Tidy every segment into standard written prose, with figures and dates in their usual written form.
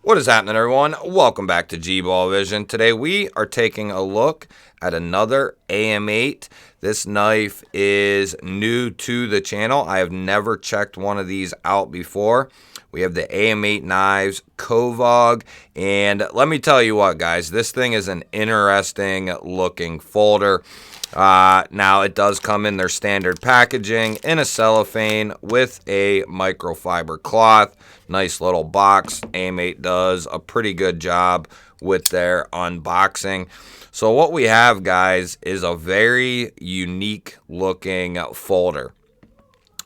What is happening, everyone? Welcome back to G-Ball Vision. Today we are taking a look at another AM8. This knife is new to the channel. I have never checked one of these out before. We have the AM8 knives, Kovog, and let me tell you what, guys, this thing is an interesting looking folder. Now it does come in their standard packaging in a cellophane with a microfiber cloth. Nice little box. AM8 does a pretty good job with their unboxing. So what we have, guys, is a very unique looking folder.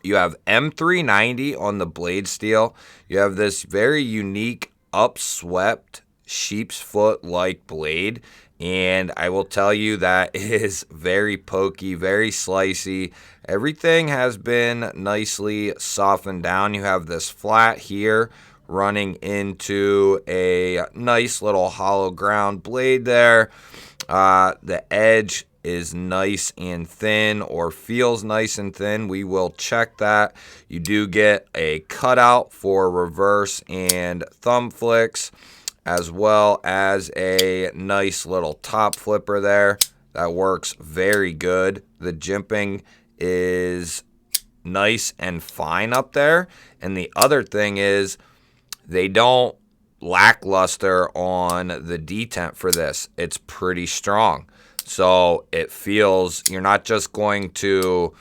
You have M390 on the blade steel. You have this very unique upswept sheep's foot like blade. And I will tell you that is very pokey, very slicey. Everything has been nicely softened down. You have this flat here running into a nice little hollow ground blade there. The edge is nice and thin, or feels nice and thin. We will check that. You do get a cutout for reverse and thumb flicks, as well as a nice little top flipper there that works very good. The jimping is nice and fine up there. And the other thing is they don't lackluster on the detent for this. It's pretty strong. So it feels, you're not just going to,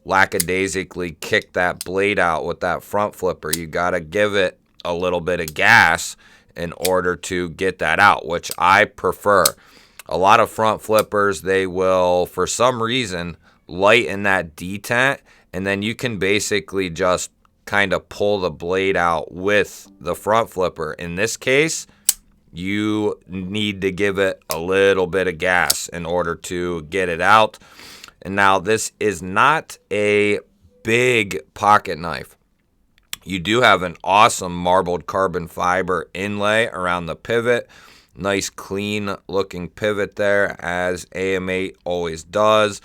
lackadaisically kick that blade out with that front flipper. You got to give it a little bit of gas in order to get that out, which I prefer. A lot of front flippers, they will, for some reason, lighten that detent, and then you can basically just kind of pull the blade out with the front flipper. In this case, you need to give it a little bit of gas in order to get it out. And now this is not a big pocket knife. You do have an awesome marbled carbon fiber inlay around the pivot. Nice clean looking pivot there, as AM8 always does.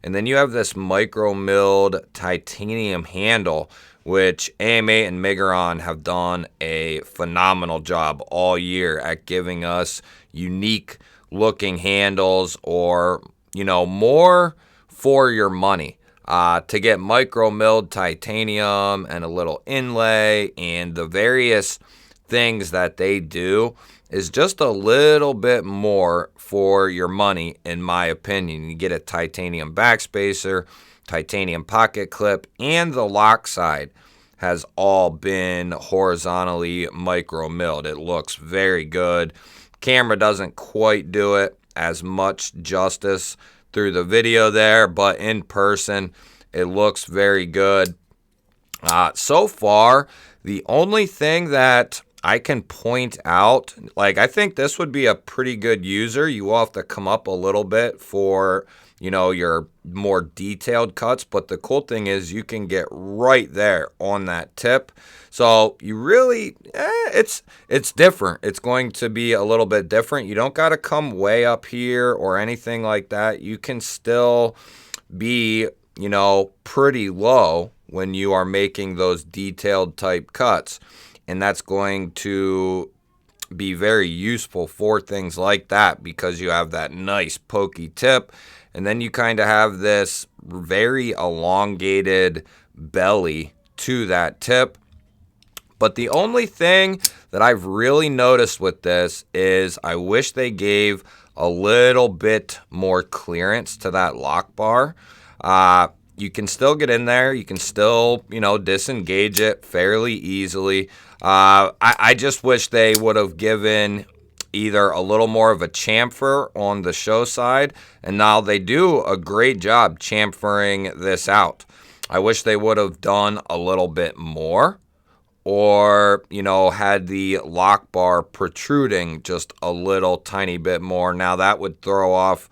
And then you have this micro milled titanium handle, which AM8 and Migron have done a phenomenal job all year at giving us unique looking handles, or, more for your money. To get micro milled titanium and a little inlay and the various things that they do is just a little bit more for your money, in my opinion. You get a titanium backspacer, titanium pocket clip, and the lock side has all been horizontally micro milled. It looks very good. Camera doesn't quite do it as much justice through the video there, but in person it looks very good. So far, the only thing that I can point out, I think this would be a pretty good user. You will have to come up a little bit for, your more detailed cuts, but the cool thing is you can get right there on that tip. So you really, it's different. It's going to be a little bit different. You don't got to come way up here or anything like that. You can still be, pretty low when you are making those detailed type cuts. And that's going to be very useful for things like that, because you have that nice pokey tip. And then you kind of have this very elongated belly to that tip. But the only thing that I've really noticed with this is I wish they gave a little bit more clearance to that lock bar. You can still get in there. You can still, disengage it fairly easily. I just wish they would have given either a little more of a chamfer on the show side, and now they do a great job chamfering this out. I wish they would have done a little bit more, or, had the lock bar protruding just a little tiny bit more. Now that would throw off,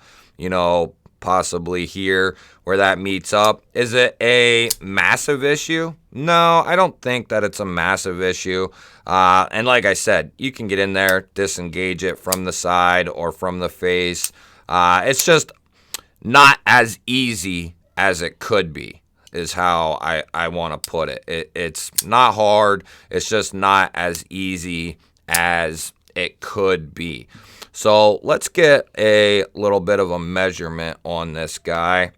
possibly here where that meets up. Is it a massive issue? No, I don't think that it's a massive issue. And like I said, you can get in there, disengage it from the side or from the face. It's just not as easy as it could be, is how I want to put it. It's not hard. It's just not as easy as it could be. So let's get a little bit of a measurement on this guy.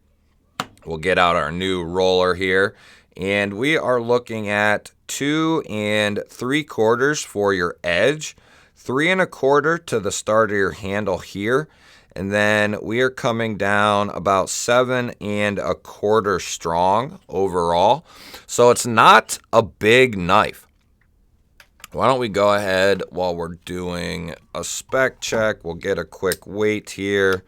We'll get out our new roller here, and we are looking at 2 3/4 for your edge, 3 1/4 to the start of your handle here, and then we are coming down about 7 1/4 strong overall. So it's not a big knife. Why don't we go ahead while we're doing a spec check. We'll get a quick weight here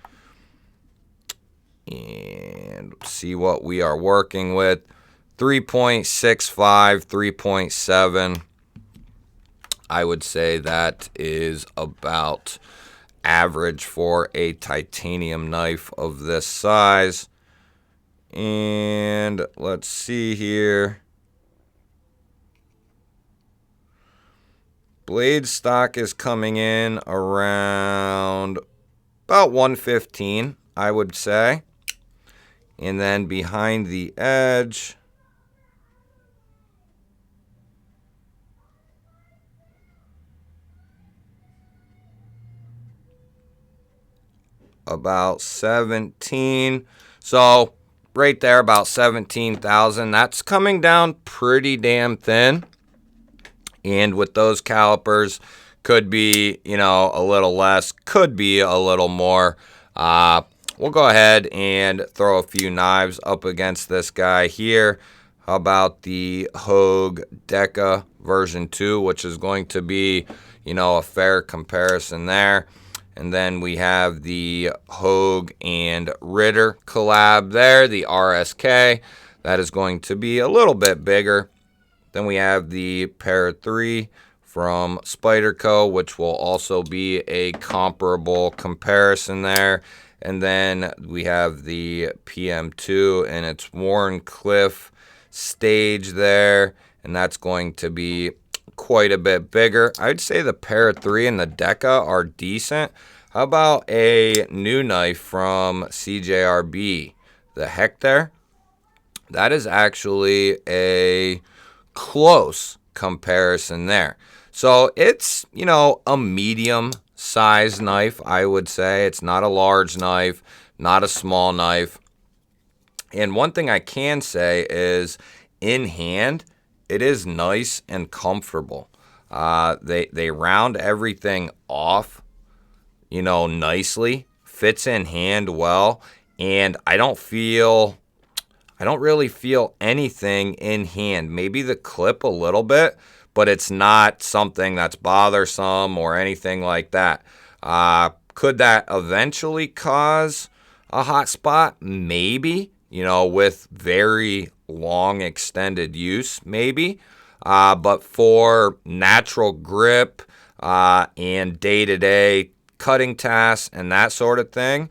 and see what we are working with. 3.65, 3.7. I would say that is about average for a titanium knife of this size. And let's see here. Blade stock is coming in around about 115, I would say. And then behind the edge, about 17. So right there, about 17,000. That's coming down pretty damn thin. And with those calipers, could be, a little less, could be a little more. We'll go ahead and throw a few knives up against this guy here. How about the Hogue Deca version 2, which is going to be, a fair comparison there. And then we have the Hogue and Ritter collab there, the RSK. That is going to be a little bit bigger. Then we have the Para 3 from Spyderco, which will also be a comparable comparison there. And then we have the PM2 and its Warncliffe stage there, and that's going to be quite a bit bigger. I'd say the Para 3 and the Deca are decent. How about a new knife from CJRB, the Hector? That is actually a close comparison there. So it's, a medium size knife, I would say. It's not a large knife, not a small knife. And one thing I can say is in hand, it is nice and comfortable. They round everything off, nicely, fits in hand well, and I don't really feel anything in hand. Maybe the clip a little bit, but it's not something that's bothersome or anything like that. Could that eventually cause a hot spot? Maybe, with very long extended use, maybe. But for natural grip and day-to-day cutting tasks and that sort of thing,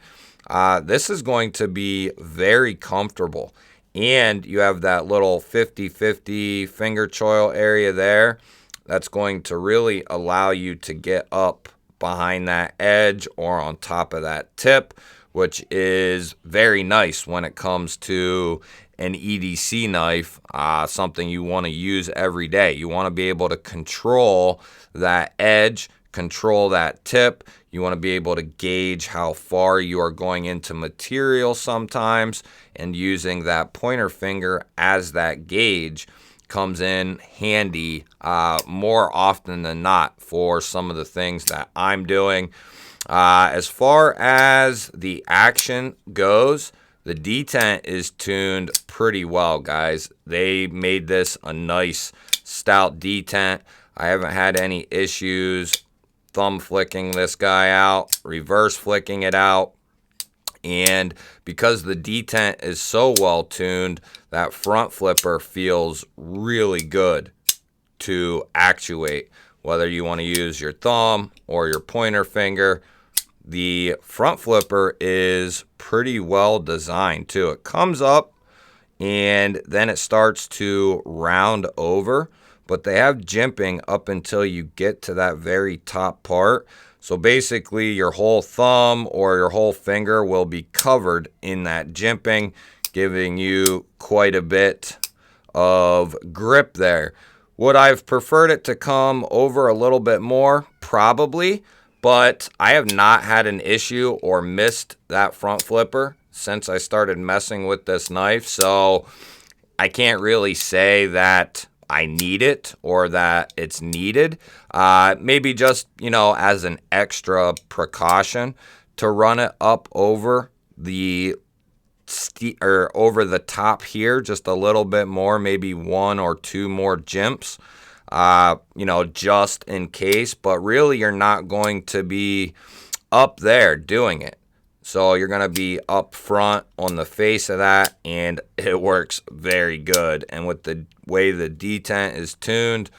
this is going to be very comfortable. And you have that little 50-50 finger choil area there. That's going to really allow you to get up behind that edge or on top of that tip, which is very nice when it comes to an EDC knife, something you want to use every day. You want to be able to control that edge, control that tip. You want to be able to gauge how far you are going into material sometimes, and using that pointer finger as that gauge comes in handy more often than not for some of the things that I'm doing. As far as the action goes, the detent is tuned pretty well, guys. They made this a nice stout detent. I haven't had any issues thumb flicking this guy out, reverse flicking it out. And because the detent is so well tuned, that front flipper feels really good to actuate. Whether you want to use your thumb or your pointer finger, the front flipper is pretty well designed too. It comes up and then it starts to round over, but they have jimping up until you get to that very top part. So basically your whole thumb or your whole finger will be covered in that jimping, giving you quite a bit of grip there. Would I have preferred it to come over a little bit more? Probably, but I have not had an issue or missed that front flipper since I started messing with this knife. So I can't really say that I need it or that it's needed. Maybe just, as an extra precaution to run it up over the over the top here just a little bit more, maybe 1 or 2 more jimps, just in case. But really, you're not going to be up there doing it. So you're going to be up front on the face of that, and it works very good. And with the way the detent is tuned,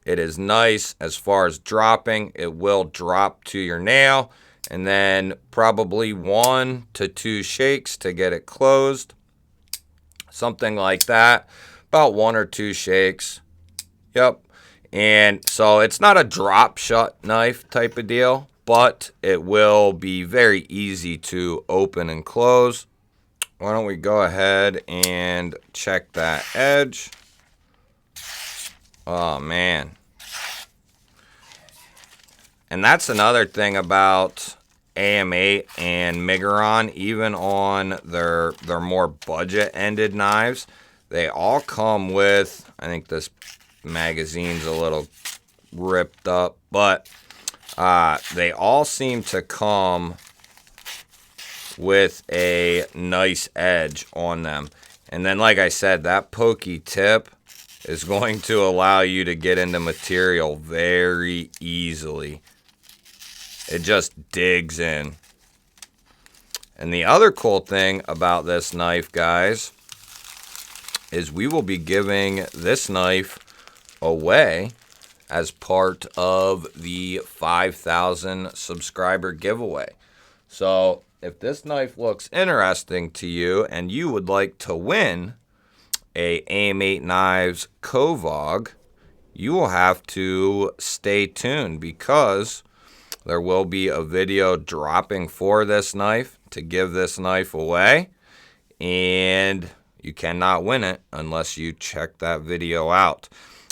it is nice. As far as dropping, it will drop to your nail, and then probably 1 to 2 shakes to get it closed. Something like that. About 1 or 2 shakes. Yep. And so it's not a drop shut knife type of deal, but it will be very easy to open and close. Why don't we go ahead and check that edge? Oh, man. And that's another thing about AM8 and Migron, even on their more budget-ended knives. They all come with, I think this magazine's a little ripped up, but they all seem to come with a nice edge on them. And then, like I said, that pokey tip is going to allow you to get into material very easily. It just digs in. And the other cool thing about this knife, guys, is we will be giving this knife away as part of the 5,000 subscriber giveaway. So if this knife looks interesting to you and you would like to win a AM8 Knives Kovog, you will have to stay tuned, because there will be a video dropping for this knife to give this knife away, and you cannot win it unless you check that video out.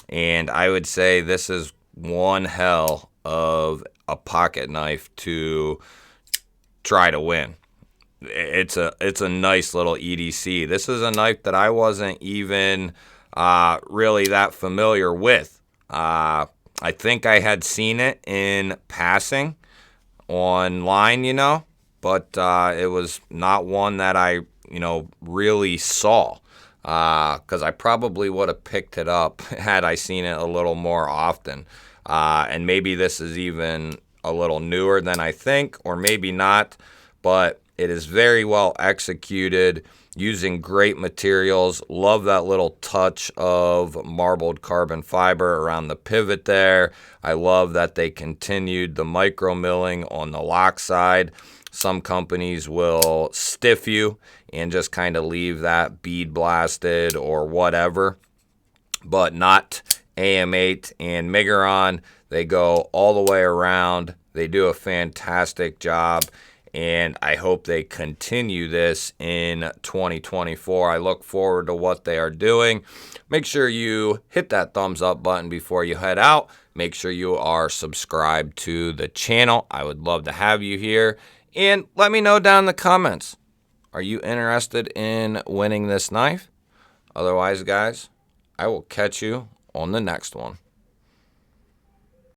And I would say this is one hell of a pocket knife to try to win. It's a nice little EDC. This is a knife that I wasn't even really that familiar with. I think I had seen it in passing online, but it was not one that I, really saw, because I probably would have picked it up had I seen it a little more often. And maybe this is even a little newer than I think, or maybe not, but it is very well executed, using great materials. Love that little touch of marbled carbon fiber around the pivot there. I love that they continued the micro milling on the lock side. Some companies will stiff you and just kind of leave that bead blasted or whatever, but not AM8 and Migron. They go all the way around. They do a fantastic job, and I hope they continue this in 2024. I look forward to what they are doing. Make sure you hit that thumbs up button before you head out. Make sure you are subscribed to the channel. I would love to have you here. And let me know down in the comments, are you interested in winning this knife? Otherwise, guys, I will catch you on the next one.